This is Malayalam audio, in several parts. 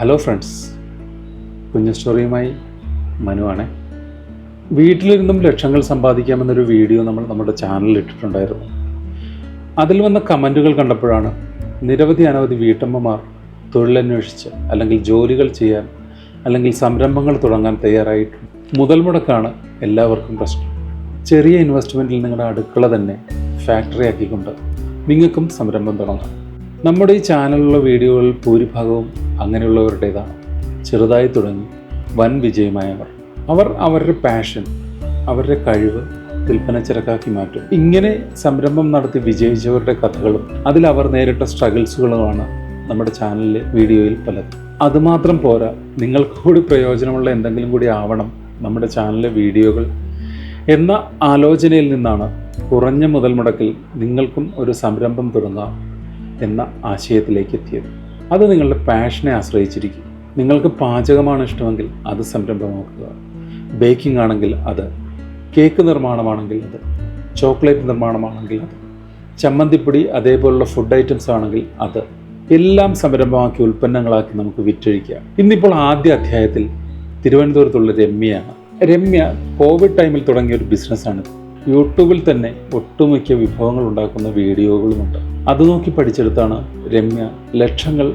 ഹലോ ഫ്രണ്ട്സ്, കുഞ്ഞു സ്റ്റോറിയുമായി മനുവാണ്. വീട്ടിലിരുന്നും ലക്ഷങ്ങൾ സമ്പാദിക്കാമെന്നൊരു വീഡിയോ നമ്മൾ നമ്മുടെ ചാനലിൽ ഇട്ടിട്ടുണ്ടായിരുന്നു. അതിൽ വന്ന കമൻറ്റുകൾ കണ്ടപ്പോഴാണ് അനവധി വീട്ടമ്മമാർ തൊഴിലന്വേഷിച്ച് അല്ലെങ്കിൽ ജോലികൾ ചെയ്യാൻ അല്ലെങ്കിൽ സംരംഭങ്ങൾ തുടങ്ങാൻ തയ്യാറായിട്ടുണ്ട്. മുതൽ മുടക്കാണ് എല്ലാവർക്കും പ്രശ്നം. ചെറിയ ഇൻവെസ്റ്റ്മെൻറ്റിൽ നിങ്ങളുടെ അടുക്കള തന്നെ ഫാക്ടറി ആക്കിക്കൊണ്ട് നിങ്ങൾക്കും സംരംഭം തുടങ്ങാം. നമ്മുടെ ഈ ചാനലിലുള്ള വീഡിയോകളിൽ ഭൂരിഭാഗവും അങ്ങനെയുള്ളവരുടേതാണ്. ചെറുതായി തുടങ്ങി വൻ വിജയമായവർ. അവർ അവരുടെ പാഷൻ, അവരുടെ കഴിവ് വിൽപ്പന ചരക്കാക്കി മാറ്റും. ഇങ്ങനെ സംരംഭം നടത്തി വിജയിച്ചവരുടെ കഥകളും അതിലവർ നേരിട്ട സ്ട്രഗിൾസുകളുമാണ് നമ്മുടെ ചാനലിലെ വീഡിയോയിൽ പലതും. അതുമാത്രം പോരാ, നിങ്ങൾക്ക് കൂടി പ്രയോജനമുള്ള എന്തെങ്കിലും കൂടി ആവണം നമ്മുടെ ചാനലിലെ വീഡിയോകൾ എന്ന ആലോചനയിൽ നിന്നാണ് കുറഞ്ഞ മുതൽ മുടക്കിൽ നിങ്ങൾക്കും ഒരു സംരംഭം തുടങ്ങാം എന്ന ആശയത്തിലേക്ക് എത്തിയത്. അത് നിങ്ങളുടെ പാഷനെ ആശ്രയിച്ചിരിക്കും. നിങ്ങൾക്ക് പാചകമാണ് ഇഷ്ടമെങ്കിൽ അത് സംരംഭമാക്കുക. ബേക്കിംഗ് ആണെങ്കിൽ അത്, കേക്ക് നിർമ്മാണമാണെങ്കിൽ അത്, ചോക്ലേറ്റ് നിർമ്മാണമാണെങ്കിൽ അത്, ചമ്മന്തിപ്പൊടി അതേപോലുള്ള ഫുഡ് ഐറ്റംസ് ആണെങ്കിൽ അത്, എല്ലാം സംരംഭമാക്കി ഉൽപ്പന്നങ്ങളാക്കി നമുക്ക് വിറ്റഴിക്കാം. ഇന്നിപ്പോൾ ആദ്യ അധ്യായത്തിൽ തിരുവനന്തപുരത്തുള്ള രമ്യയാണ്. രമ്യ കോവിഡ് ടൈമിൽ തുടങ്ങിയ ഒരു ബിസിനസ്സാണിത്. യൂട്യൂബിൽ തന്നെ ഒട്ടുമിക്ക വിഭവങ്ങൾ ഉണ്ടാക്കുന്ന വീഡിയോകളുമുണ്ട്. അത് നോക്കി പഠിച്ചെടുത്താണ് രമ്യ ലക്ഷങ്ങൾ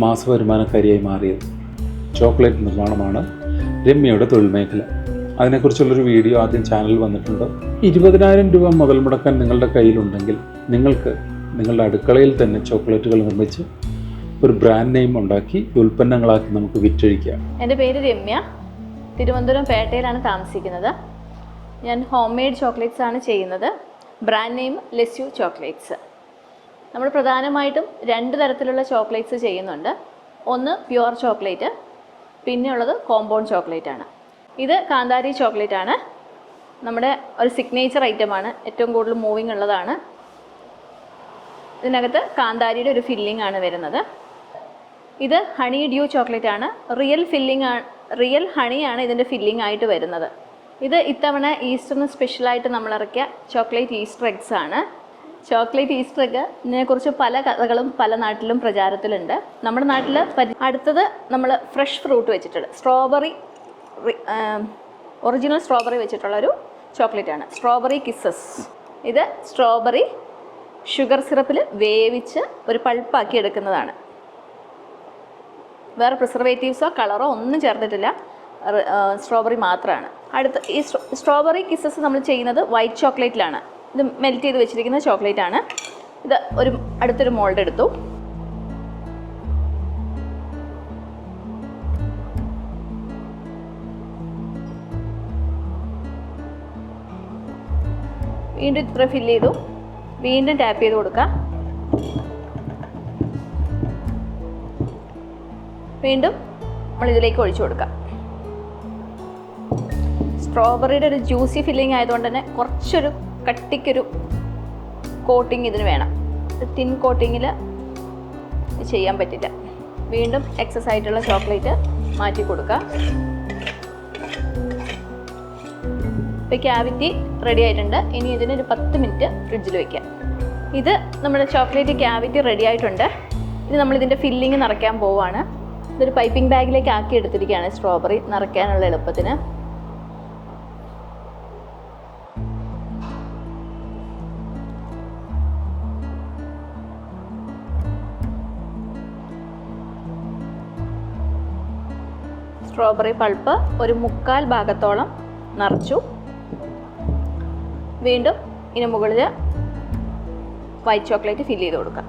മാസവരുമാനക്കാരിയായി മാറിയത്. ചോക്ലേറ്റ് നിർമ്മാണമാണ് രമ്യയുടെ തൊഴിൽ മേഖല. അതിനെക്കുറിച്ചുള്ളൊരു വീഡിയോ ആദ്യം ചാനലിൽ വന്നിട്ടുണ്ട്. 20,000 രൂപ മുതൽ മുടക്കാൻ നിങ്ങളുടെ കയ്യിലുണ്ടെങ്കിൽ നിങ്ങൾക്ക് നിങ്ങളുടെ അടുക്കളയിൽ തന്നെ ചോക്ലേറ്റുകൾ നിർമ്മിച്ച് ഒരു ബ്രാൻഡ് നെയിം ഉണ്ടാക്കി ഉൽപ്പന്നങ്ങളാക്കി നമുക്ക് വിറ്റഴിക്കാം. എൻ്റെ പേര് രമ്യ. തിരുവനന്തപുരം പേട്ടയിലാണ് താമസിക്കുന്നത്. ഞാൻ ഹോം മെയ്ഡ് ചോക്ലേറ്റ്സ് ആണ് ചെയ്യുന്നത്. ബ്രാൻഡ് നെയിം ലെസ്യു ചോക്ലേറ്റ്സ്. നമ്മൾ പ്രധാനമായിട്ടും 2 തരത്തിലുള്ള ചോക്ലേറ്റ്സ് ചെയ്യുന്നുണ്ട്. ഒന്ന് പ്യുവർ ചോക്ലേറ്റ്, പിന്നെ ഉള്ളത് കോമ്പൗണ്ട് ചോക്ലേറ്റ് ആണ്. ഇത് കാന്താരി ചോക്ലേറ്റ് ആണ്. നമ്മുടെ ഒരു സിഗ്നേച്ചർ ഐറ്റമാണ്, ഏറ്റവും കൂടുതൽ മൂവിങ് ഉള്ളതാണ്. ഇതിനകത്ത് കാന്താരിയുടെ ഒരു ഫില്ലിംഗ് ആണ് വരുന്നത്. ഇത് ഹണി ഡ്യൂ ചോക്ലേറ്റ് ആണ്. റിയൽ ഹണിയാണ് ഇതിൻ്റെ ഫില്ലിംഗ് ആയിട്ട് വരുന്നത്. ഇത് ഇത്തവണ ഈസ്റ്ററിന് സ്പെഷ്യലായിട്ട് നമ്മൾ ഇറക്കിയ ചോക്ലേറ്റ് ഈസ്റ്റർ എഗ്സ് ആണ്. ചോക്ലേറ്റ് ഈസ്റ്റർ എഗ്ഗിനെ കുറിച്ച് പല കഥകളും പല നാട്ടിലും പ്രചാരത്തിലുണ്ട്. നമ്മുടെ നാട്ടിൽ അടുത്തത് നമ്മൾ ഫ്രഷ് ഫ്രൂട്ട് വെച്ചിട്ടുള്ള ഒറിജിനൽ സ്ട്രോബെറി വെച്ചിട്ടുള്ളൊരു ചോക്ലേറ്റ് ആണ്, സ്ട്രോബെറി കിസ്സസ്. ഇത് സ്ട്രോബെറി ഷുഗർ സിറപ്പിൽ വേവിച്ച് ഒരു പൾപ്പാക്കി എടുക്കുന്നതാണ്. വേറെ പ്രിസർവേറ്റീവ്സോ കളറോ ഒന്നും ചേർത്തിട്ടില്ല, സ്ട്രോബെറി മാത്രമാണ്. ഈ സ്ട്രോബെറി കിസ്സസ് നമ്മൾ ചെയ്യുന്നത് വൈറ്റ് ചോക്ലേറ്റിലാണ്. ഇത് മെൽറ്റ് ചെയ്ത് വെച്ചിരിക്കുന്ന ചോക്ലേറ്റ് ആണ്. ഇത് അടുത്തൊരു മോൾഡ് എടുത്തു. വീണ്ടും ഇത്ര ഫില്ല് ചെയ്തു. വീണ്ടും ടാപ്പ് ചെയ്ത് കൊടുക്കാം. വീണ്ടും നമ്മളിതിലേക്ക് ഒഴിച്ചു കൊടുക്കാം. സ്ട്രോബെറിയുടെ ഒരു ജ്യൂസി ഫില്ലിംഗ് ആയതുകൊണ്ട് തന്നെ കുറച്ചൊരു കട്ടിക്കൊരു കോട്ടിങ് ഇതിന് വേണം. തിൻ കോട്ടിങ്ങിൽ ചെയ്യാൻ പറ്റില്ല. വീണ്ടും എക്സസ് ആയിട്ടുള്ള ചോക്ലേറ്റ് മാറ്റി കൊടുക്കുക. ഇപ്പോൾ ക്യാവിറ്റി റെഡി ആയിട്ടുണ്ട്. ഇനി ഇതിനൊരു 10 മിനിറ്റ് ഫ്രിഡ്ജിൽ വയ്ക്കാം. ഇത് നമ്മുടെ ചോക്ലേറ്റ് ക്യാവിറ്റി റെഡി ആയിട്ടുണ്ട്. ഇനി നമ്മളിതിൻ്റെ ഫില്ലിങ് നിറയ്ക്കാൻ പോവുകയാണ്. ഇതൊരു പൈപ്പിംഗ് ബാഗിലേക്ക് ആക്കി എടുത്തിരിക്കുകയാണ് സ്ട്രോബെറി നിറയ്ക്കാനുള്ള എളുപ്പത്തിന്. സ്ട്രോബെറി പൾപ്പ് ഒരു 1/4 ഭാഗത്തോളം നിറച്ചു. വീണ്ടും ഇതിന് മുകളിൽ വൈറ്റ് ചോക്ലേറ്റ് ഫില്ല് ചെയ്ത് കൊടുക്കാം.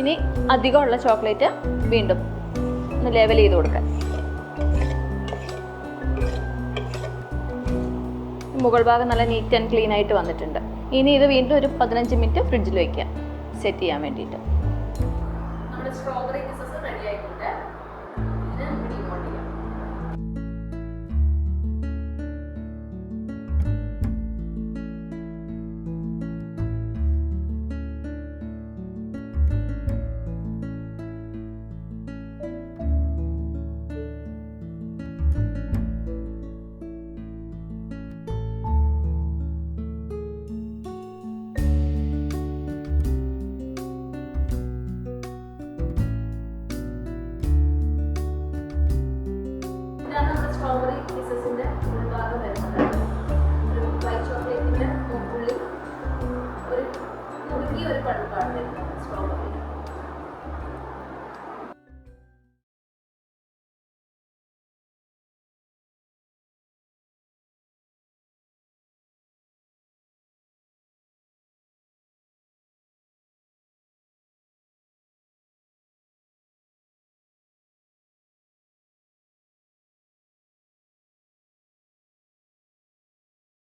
ഇനി അധികമുള്ള ചോക്ലേറ്റ് വീണ്ടും ഒന്ന് ലെവൽ ചെയ്ത് കൊടുക്കാം. മുകൾ ഭാഗം നല്ല നീറ്റ് ആൻഡ് ക്ലീൻ ആയിട്ട് വന്നിട്ടുണ്ട്. ഇനി ഇത് വീണ്ടും ഒരു 15 മിനിറ്റ് ഫ്രിഡ്ജിൽ വയ്ക്കാം, സെറ്റ് ചെയ്യാൻ വേണ്ടിയിട്ട്. നമ്മുടെ സ്ട്രോബെറി കിസ്സസ് റെഡി ആയിട്ടുണ്ട്. ഇത് നമുക്ക് ഡിമോൾഡ് ചെയ്യാം. ഈ ഒരു പഴുപ്പാണ് വരുന്നത് സ്ട്രോബെറി.